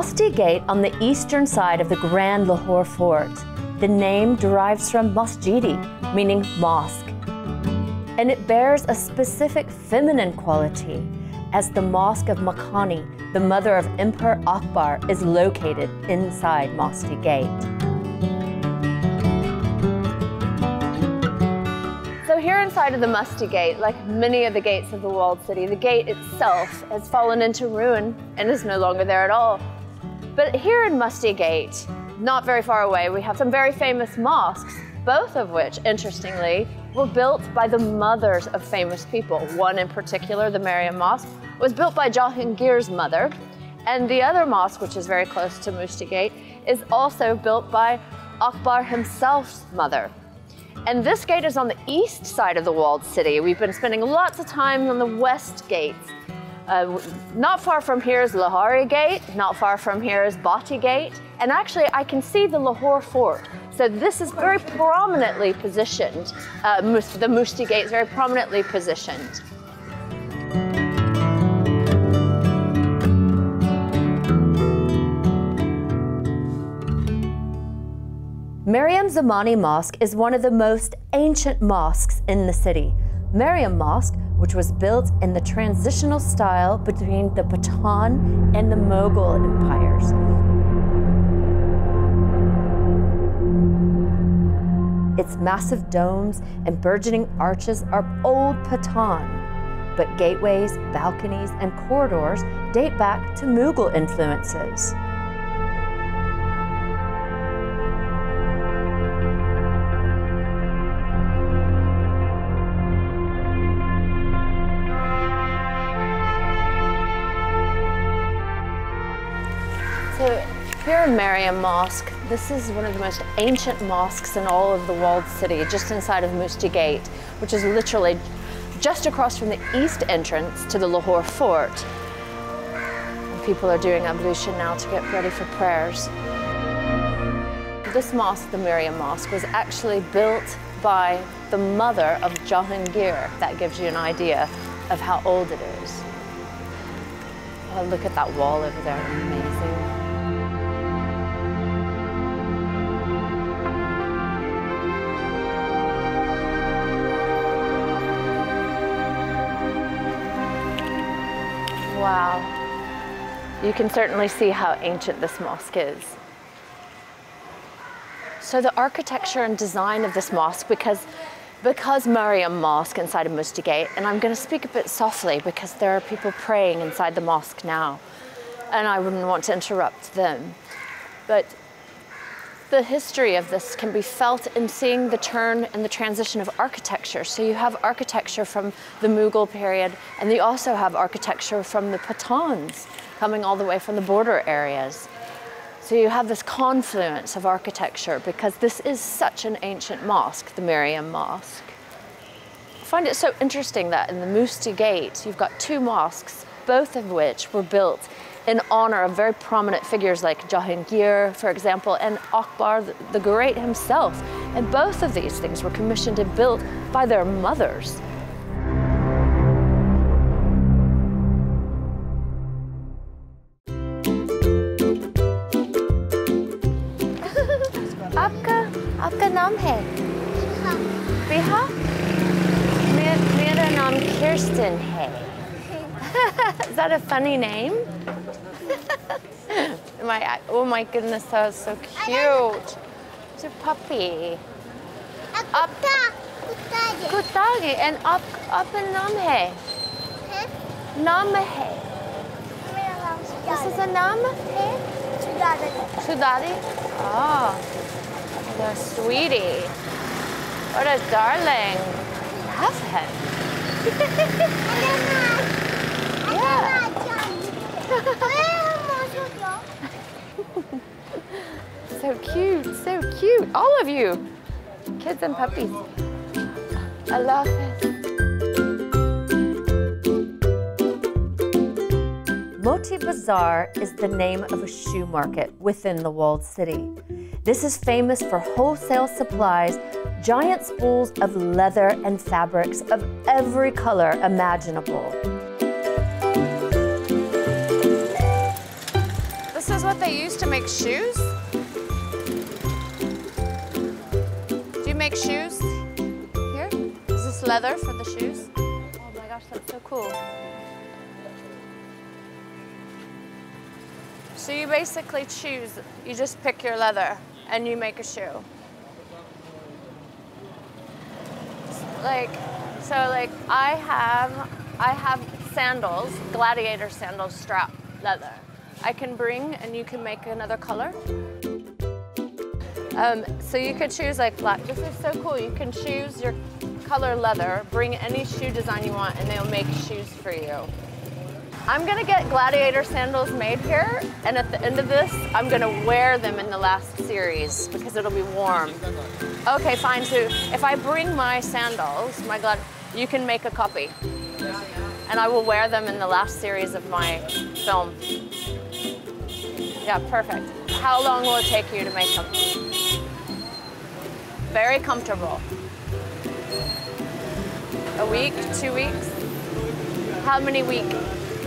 Masti Gate on the eastern side of the Grand Lahore Fort. The name derives from Masjidi, meaning mosque. And it bears a specific feminine quality, as the Mosque of Makhani, the mother of Emperor Akbar, is located inside Masti Gate. So here inside of the Masti Gate, like many of the gates of the walled city, the gate itself has fallen into ruin and is no longer there at all. But here in Masti Gate, not very far away, we have some very famous mosques, both of which, interestingly, were built by the mothers of famous people. One in particular, the Mariam Mosque, was built by Jahangir's mother, and the other mosque, which is very close to Masti Gate, is also built by Akbar himself's mother. And this gate is on the east side of the walled city. We've been spending lots of time on the west gates. Not far from here is Lahore Gate, not far from here is Bati Gate, and actually I can see the Lahore Fort. So this is very prominently positioned. The Masti Gate is very prominently positioned. Mariam Zamani Mosque is one of the most ancient mosques in the city. Mariam Mosque, which was built in the transitional style between the Pathan and the Mughal empires. Its massive domes and burgeoning arches are old Pathan, but gateways, balconies, and corridors date back to Mughal influences. So here in Mariam Mosque, this is one of the most ancient mosques in all of the walled city, just inside of Masti Gate, which is literally just across from the east entrance to the Lahore Fort. And people are doing ablution now to get ready for prayers. This mosque, the Mariam Mosque, was actually built by the mother of Jahangir. That gives you an idea of how old it is. Oh, look at that wall over there, amazing. Wow, you can certainly see how ancient this mosque is. So the architecture and design of this mosque, because Mariam Mosque inside of Masti Gate, and I'm going to speak a bit softly because there are people praying inside the mosque now, and I wouldn't want to interrupt them. But the history of this can be felt in seeing the turn and the transition of architecture. So you have architecture from the Mughal period, and you also have architecture from the Pathans coming all the way from the border areas. So you have this confluence of architecture because this is such an ancient mosque, the Mariam Mosque. I find it so interesting that in the Masti Gate, you've got two mosques, both of which were built in honor of very prominent figures like Jahangir, for example, and Akbar the Great himself. And both of these things were commissioned and built by their mothers. आपका नाम है? Biha? मेरा नाम Kirsten है. Is that a funny name? Oh my goodness, that was so cute. It's a puppy. कुत्ता है. And आपका नाम है? नाम है? This is a नाम है? Sudari. Oh, the sweetie. What a darling. Love him. Yeah. So cute, so cute. All of you, kids and puppies. I love it. Moti Bazaar is the name of a shoe market within the walled city. This is famous for wholesale supplies, giant spools of leather and fabrics of every color imaginable. This is what what they use to make shoes? Do you make shoes here? Is this leather for the shoes? Oh my gosh, that's so cool. So you basically choose, you just pick your leather and you make a shoe. So I have sandals, gladiator sandals, strap leather. I can bring and you can make another color. So you could choose like black. This is so cool. You can choose your color leather, bring any shoe design you want, and they'll make shoes for you. I'm gonna get gladiator sandals made here, and at the end of this, I'm gonna wear them in the last series because it'll be warm. Okay, fine. So if I bring my sandals, you can make a copy. And I will wear them in the last series of my film. Yeah, perfect. How long will it take you to make them? Very comfortable. A week, 2 weeks? How many weeks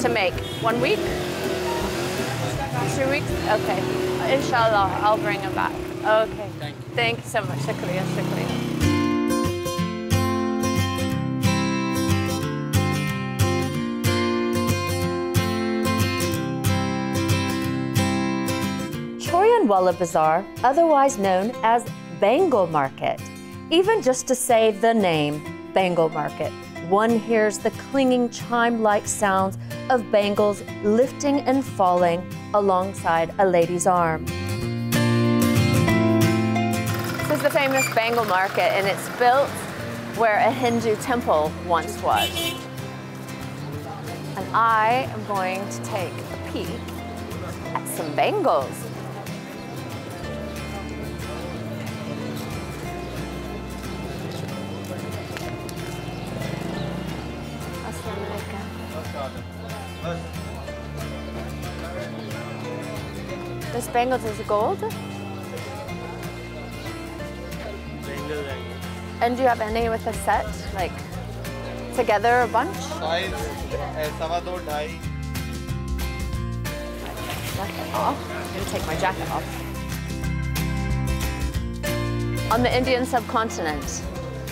to make? 1 week? 2 weeks? Okay. Inshallah, I'll bring them back. Okay. Thank you so much. Shukriya, shukriya. Walla Bazaar, otherwise known as Bangle Market. Even just to say the name, Bangle Market, one hears the clinging chime-like sounds of bangles lifting and falling alongside a lady's arm. This is the famous Bangle Market, and it's built where a Hindu temple once was. And I am going to take a peek at some bangles. This bangles is gold? And do you have any with a set? Like together a bunch? Size, Jacket off. I'm gonna take my jacket off. On the Indian subcontinent,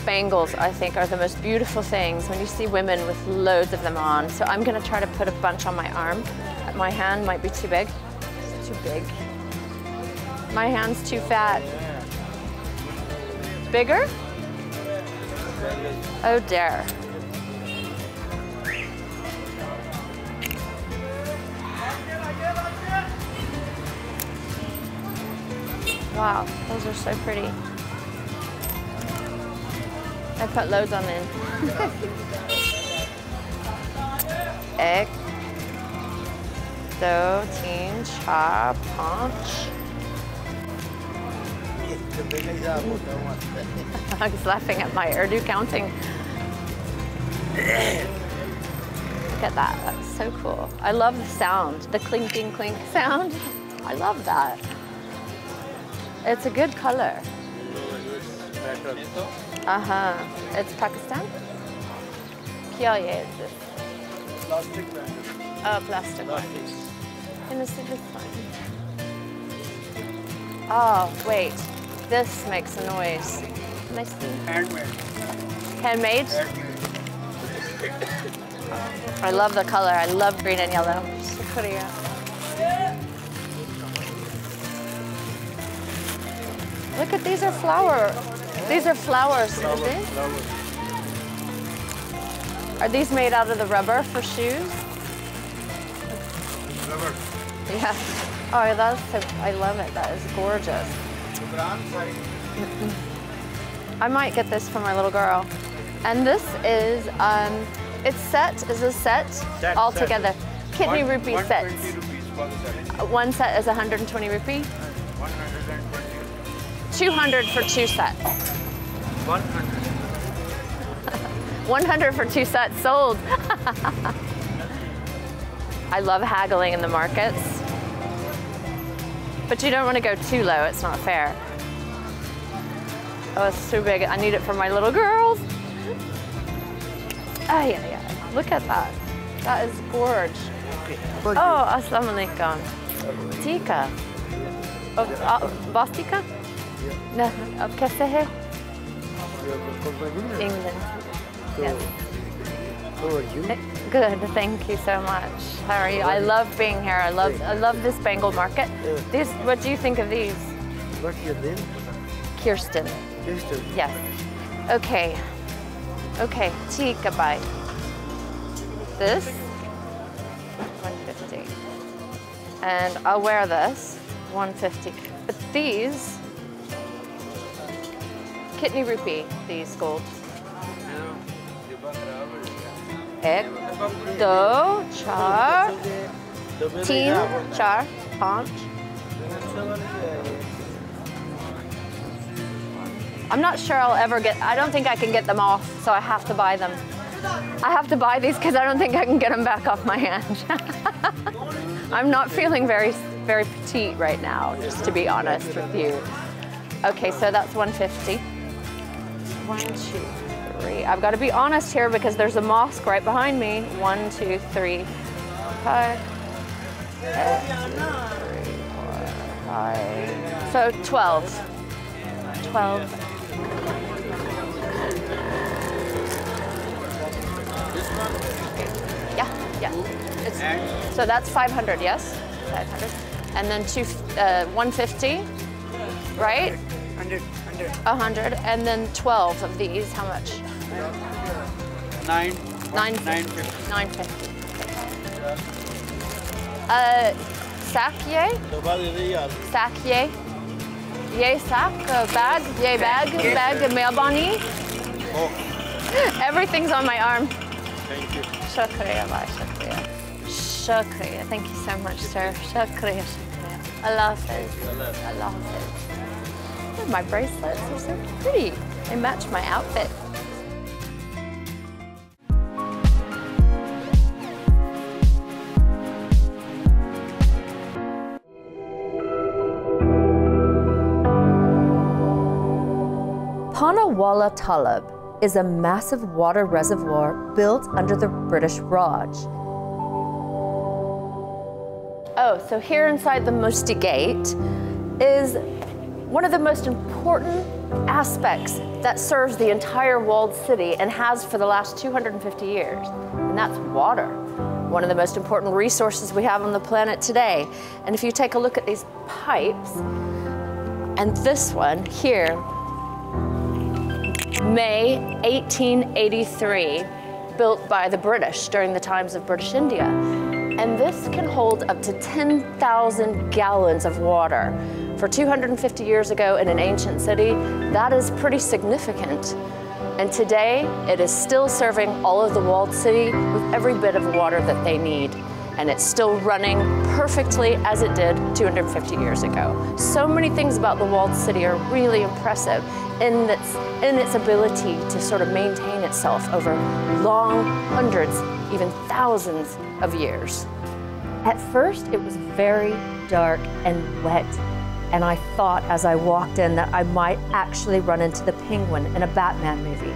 bangles, I think, are the most beautiful things when you see women with loads of them on. So I'm gonna try to put a bunch on my arm. My hand might be too big. It's too big. My hand's too fat. Bigger? Oh dear. Wow, those are so pretty. I put loads on in. Egg. Do, teen, chop, punch. I was laughing at my Urdu counting. Look at that, that's so cool. I love the sound, the clinking clink sound. I love that. It's a good color. It's Pakistan? Kya ye is this? Plastic bag. Oh, plastic one. Can you see this one? Oh, wait. This makes a noise. Can I see? Handmade. Handmade? I love the color. I love green and yellow. Shukriya. Look at these are flowers. These are flowers. Are these made out of the rubber for shoes? Rubber. Yeah. Oh, that's so, I love it. That is gorgeous. I might get this for my little girl. And this is, it's a set all together. Kidney rupee sets. 120 rupees. One set is 120 rupee. 120. 200 for 2 sets. 100. 100 for 2 sets sold. I love haggling in the markets. But you don't want to go too low, it's not fair. Oh, it's too big. I need it for my little girls. Oh, yeah. Look at that. That is gorgeous. Oh, assalamu alaikum. tika. Vastika? No, कैसे है? England. Yes. How are you? Good, thank you so much. How are you? I love being here. I love this bangle market. These, what do you think of these? What's your name? Kirsten. Kirsten. Yes. Okay. Okay, tika bye. This 150. And I'll wear this 150. But these kidney rupee, these gold. एक, दो, चार, तीन, चार, पाँच. I'm not sure I'll ever get, I don't think I can get them off, so I have to buy them. I have to buy these because I don't think I can get them back off my hand. I'm not feeling very petite right now, just to be honest with you. Okay, so that's 150. 1, 2, 3. I've got to be honest here because there's a mosque right behind me. 1, 2, 3, 5. 3, 4, 5. So 12. 12. Yeah. So that's 500, yes? 500. And then 150, right? 100. 100. And then 12 of these, how much? 950. 950. Sack ye? Sack ye? Ye sack? Bag? Ye bag? Bag mehrbani? Everything's on my arm. Thank you. Shukriya, bhai, shukriya. Shukriya. Thank you so much, sir. Shukriya, shukriya. Allah Hafiz. Allah Hafiz. Oh, my bracelets are so pretty. They match my outfit. Panawala Talab is a massive water reservoir built under the British Raj. Oh, so here inside the Masti gate is one of the most important aspects that serves the entire walled city and has for the last 250 years, and that's water. One of the most important resources we have on the planet today. And if you take a look at these pipes, and this one here, May 1883, built by the British during the times of British India. And this can hold up to 10,000 gallons of water. For 250 years ago in an ancient city, that is pretty significant. And today, it is still serving all of the walled city with every bit of water that they need. And it's still running perfectly as it did 250 years ago. So many things about the walled city are really impressive in its ability to sort of maintain itself over long hundreds, even thousands of years. At first, it was very dark and wet, and I thought as I walked in that I might actually run into the penguin in a Batman movie.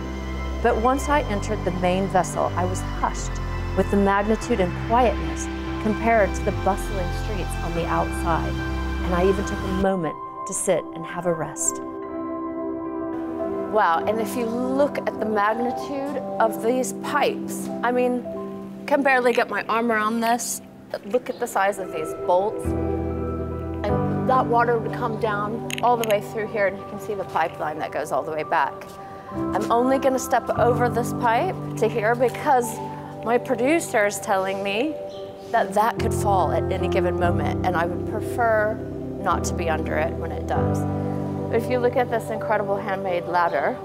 But once I entered the main vessel, I was hushed with the magnitude and quietness compared to the bustling streets on the outside. And I even took a moment to sit and have a rest. Wow, and if you look at the magnitude of these pipes, I mean, can barely get my arm around this. Look at the size of these bolts. And that water would come down all the way through here, and you can see the pipeline that goes all the way back. I'm only gonna step over this pipe to here because my producer is telling me that that could fall at any given moment, and I would prefer not to be under it when it does. But if you look at this incredible handmade ladder,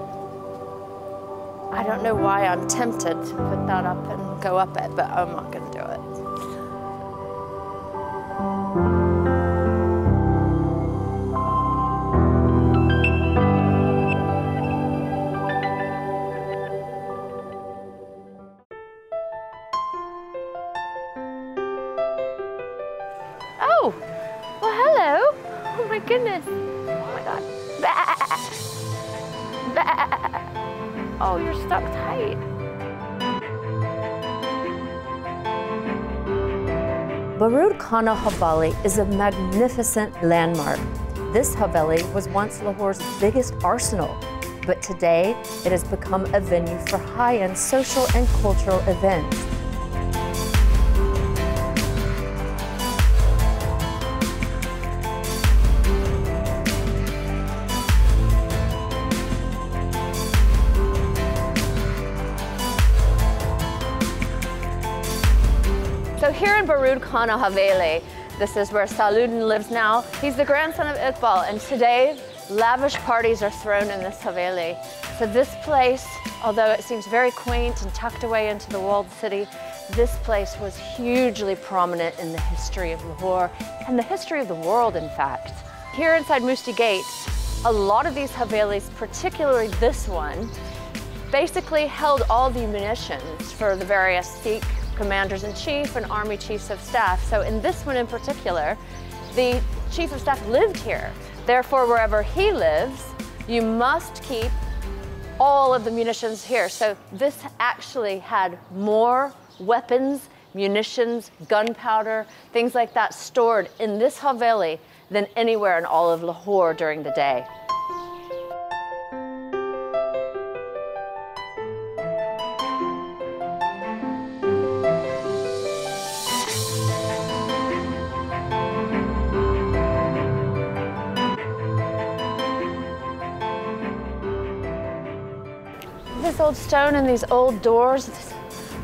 I don't know why I'm tempted to put that up and go up it, but I'm not gonna do it. Oh, well, hello. Oh my goodness. Oh my God. Bah. Bah. Oh, you're stuck tight. Barud Khana Haveli is a magnificent landmark. This Haveli was once Lahore's biggest arsenal, but today it has become a venue for high-end social and cultural events. So here in Barud Khana Haveli, this is where Saluddin lives now. He's the grandson of Iqbal, and today lavish parties are thrown in this Haveli. So this place, although it seems very quaint and tucked away into the walled city, this place was hugely prominent in the history of Lahore and the history of the world, in fact. Here inside Masti Gate, a lot of these Havelis, particularly this one, basically held all the munitions for the various Sikh commanders-in-chief and army chiefs of staff. So in this one in particular, the chief of staff lived here. Therefore, wherever he lives, you must keep all of the munitions here. So this actually had more weapons, munitions, gunpowder, things like that stored in this Haveli than anywhere in all of Lahore during the day. This old stone and these old doors.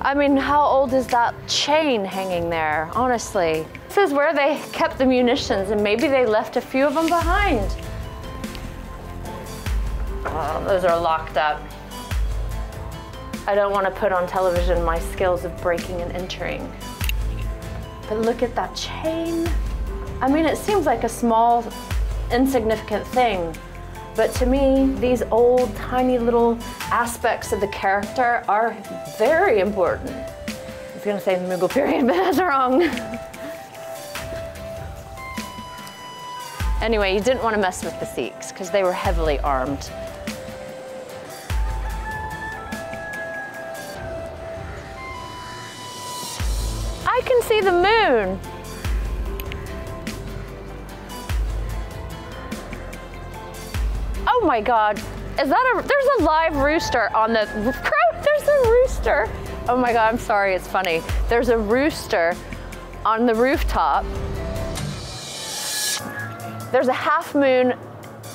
I mean, how old is that chain hanging there, honestly? This is where they kept the munitions, and maybe they left a few of them behind. Oh, those are locked up. I don't want to put on television my skills of breaking and entering. But look at that chain. I mean, it seems like a small, insignificant thing. But to me, these old, tiny little aspects of the character are very important. I was gonna say the Mughal period, but that's wrong. Anyway, you didn't want to mess with the Sikhs because they were heavily armed. I can see the moon. Oh my God, is that there's a live rooster on the, there's a rooster. Oh my God, I'm sorry, it's funny. There's a rooster on the rooftop. There's a half moon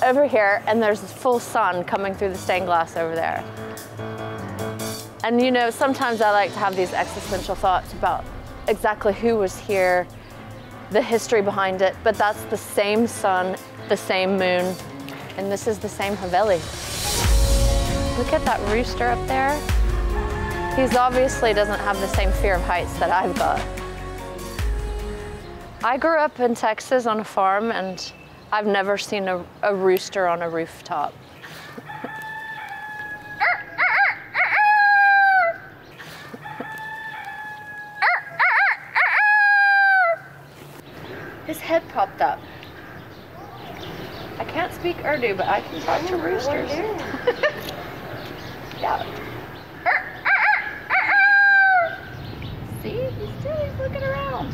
over here, and there's a full sun coming through the stained glass over there. And you know, sometimes I like to have these existential thoughts about exactly who was here, the history behind it, but that's the same sun, the same moon, and this is the same Haveli. Look at that rooster up there. He's obviously doesn't have the same fear of heights that I've got. I grew up in Texas on a farm, and I've never seen a rooster on a rooftop. His head popped up. I can't speak Urdu, but I can talk to roosters. Yeah. See, he's looking around.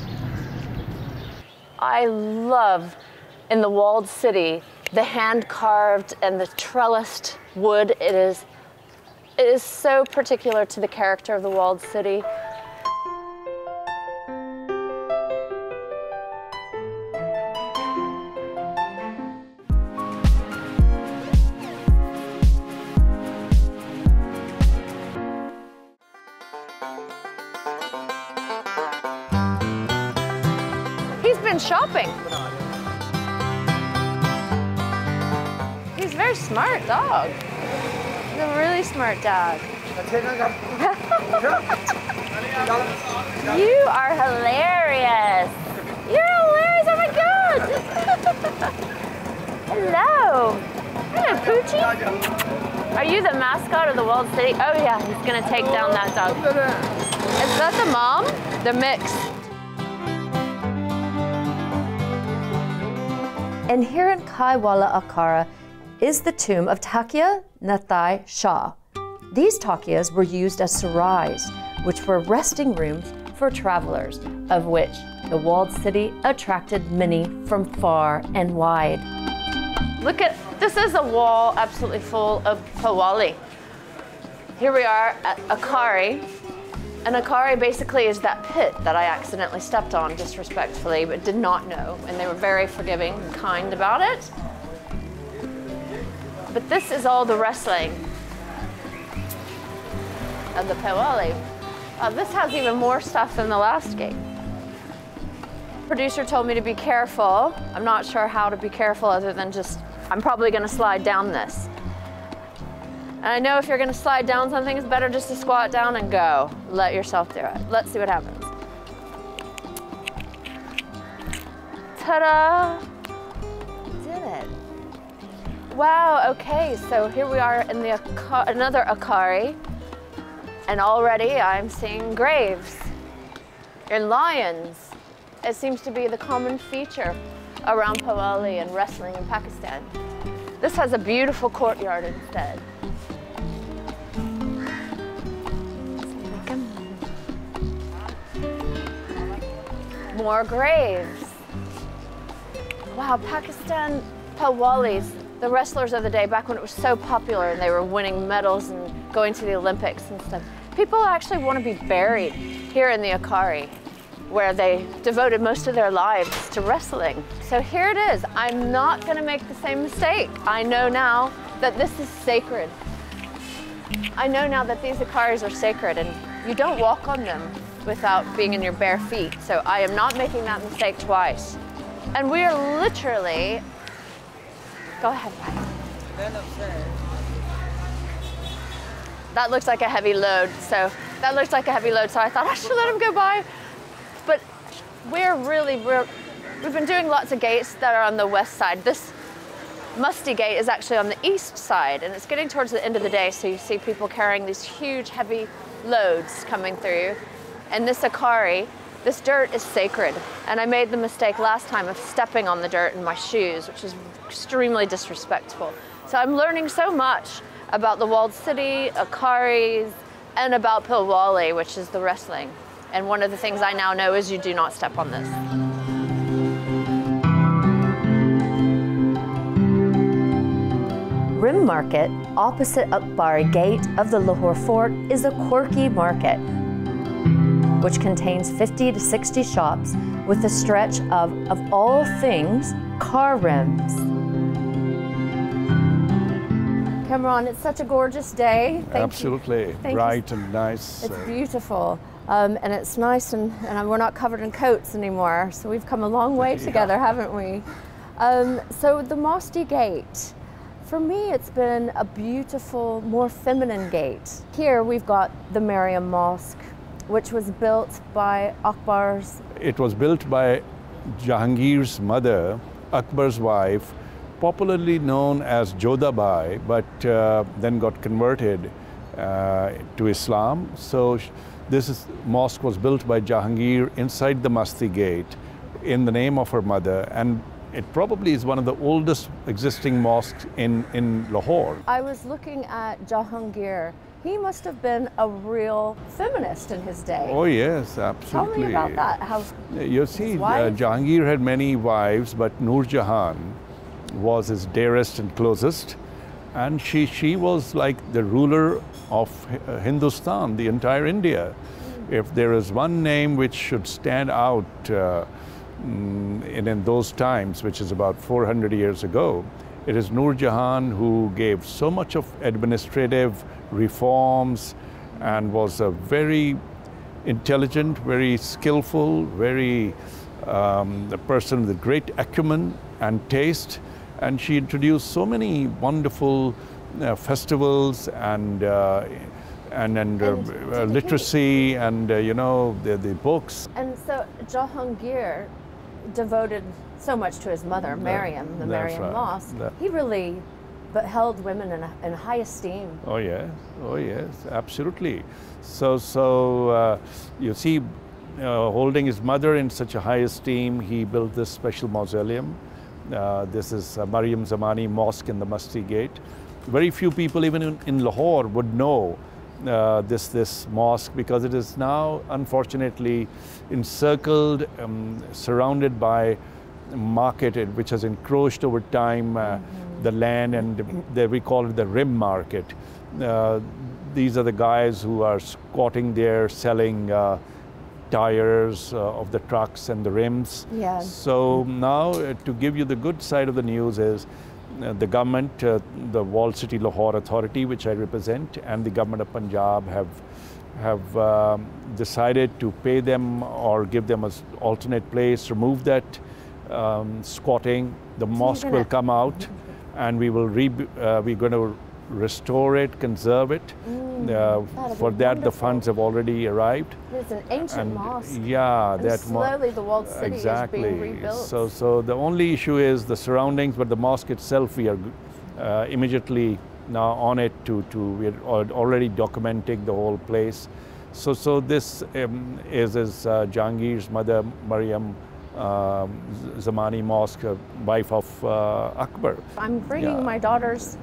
I love in the walled city the hand-carved and the trellised wood. It is so particular to the character of the walled city. Shopping. He's a very smart dog. He's a really smart dog. You are hilarious. You're hilarious. Oh my God. Hello. Hello, Poochie. Are you the mascot of the walled city? Oh yeah, he's gonna take down that dog. Is that the mom? The mix. And here in Kaiwala Akara is the tomb of Takia Nathai Shah. These takias were used as sarais, which were resting rooms for travelers, of which the walled city attracted many from far and wide. Look at, this is a wall absolutely full of Powali. Here we are at Akbari. And Akbari basically is that pit that I accidentally stepped on disrespectfully, but did not know. And they were very forgiving and kind about it. But this is all the wrestling of the Powali. This has even more stuff than the last gate. Producer told me to be careful. I'm not sure how to be careful other than just, I'm probably gonna slide down this. And I know if you're gonna slide down something, it's better just to squat down and go. Let yourself do it. Let's see what happens. Ta-da! Did it. Wow, okay, so here we are in the another Akbari, and already I'm seeing graves and lions. It seems to be the common feature around Powali and wrestling in Pakistan. This has a beautiful courtyard instead. More graves. Wow, Pakistan Powalis, the wrestlers of the day, back when it was so popular and they were winning medals and going to the Olympics and stuff. People actually want to be buried here in the Akbari, where they devoted most of their lives to wrestling. So here it is. I'm not gonna make the same mistake. I know now that this is sacred. I know now that these Akbaris are sacred and you don't walk on them without being in your bare feet. So I am not making that mistake twice. And we are literally, go ahead, that looks like a heavy load. So that looks like a heavy load. So I thought I should let him go by. But we've been doing lots of gates that are on the west side. This Masti gate is actually on the east side, and it's getting towards the end of the day, so you see people carrying these huge, heavy loads coming through. And this Akbari, this dirt is sacred. And I made the mistake last time of stepping on the dirt in my shoes, which is extremely disrespectful. So I'm learning so much about the walled city, Akbaris, and about Powali, which is the wrestling. And one of the things I now know is you do not step on this. Rim Market, opposite Akbari Gate of the Lahore Fort, is a quirky market which contains 50 to 60 shops with a stretch of all things, car rims. Cameron, it's such a gorgeous day. Absolutely, bright and nice. It's beautiful. And it's nice, and we're not covered in coats anymore, so we've come a long way together, haven't we? So the Masti Gate, for me, it's been a beautiful, more feminine gate. Here we've got the Mariam Mosque, which was built by Akbar's. It was built by Jahangir's mother, Akbar's wife, popularly known as Jodhabai, but then got converted to Islam. So this mosque was built by Jahangir inside the Masti Gate in the name of her mother, and it probably is one of the oldest existing mosques in Lahore. I was looking at Jahangir. He must have been a real feminist in his day. Oh yes, absolutely. Tell me about that. How you see, Jahangir had many wives, but Noor Jahan was his dearest and closest, and she was like the ruler of Hindustan, the entire India. If there is one name which should stand out in those times, which is about 400 years ago, it is Noor Jahan, who gave so much of administrative reforms and was a very intelligent, very skillful, very a person with great acumen and taste. And she introduced so many wonderful festivals and literacy and you know the books. And so Jahangir devoted so much to his mother, Mariam, the Mariam Mosque. He really held women in high esteem. Oh yes, absolutely. So you see, holding his mother in such a high esteem, he built this special mausoleum. This is Mariam Zamani Mosque in the Masti Gate. Very few people even in Lahore would know this mosque, because it is now unfortunately encircled, surrounded by market which has encroached over time the land, and we call it the rim market. These are the guys who are squatting there selling tires of the trucks and the rims. Yeah. So now to give you the good side of the news is the government, the Walled City Lahore Authority, which I represent, and the government of Punjab have decided to pay them or give them an alternate place, remove that squatting. The mosque will come out, and we're going to restore it, conserve it. For that, the funds have already arrived. It's an ancient mosque. Yeah, and that slowly the walled city is being rebuilt. So the only issue is the surroundings, but the mosque itself, we are immediately now on it we're already documenting the whole place. So this is Jahangir's mother, Mariam Zamani Mosque, wife of Akbar. I'm bringing my daughters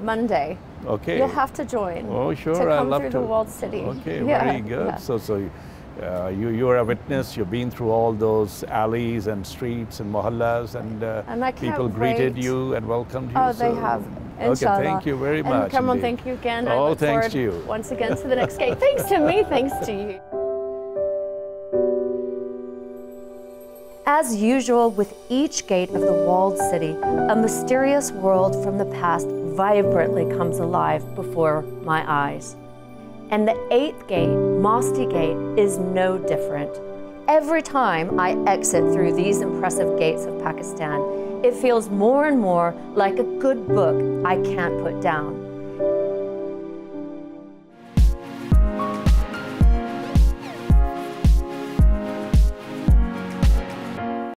Monday. Okay. You'll have to join. Oh, sure. To come I'd love through to. the walled city. Okay, Yeah, very good. yeah. So you're a witness. You've been through all those alleys and streets and mohallas, and I can't people greeted wait. you and welcomed you. Oh, they have. Okay, Inshallah. thank you very And much. Carmel, indeed. thank you again. I Oh, look thanks forward to you. once again to the next gate. Thanks to me, thanks to you. As usual with each gate of the walled city, a mysterious world from the past vibrantly comes alive before my eyes. And the 8th gate, Masti Gate, is no different. Every time I exit through these impressive gates of Pakistan, it feels more and more like a good book I can't put down.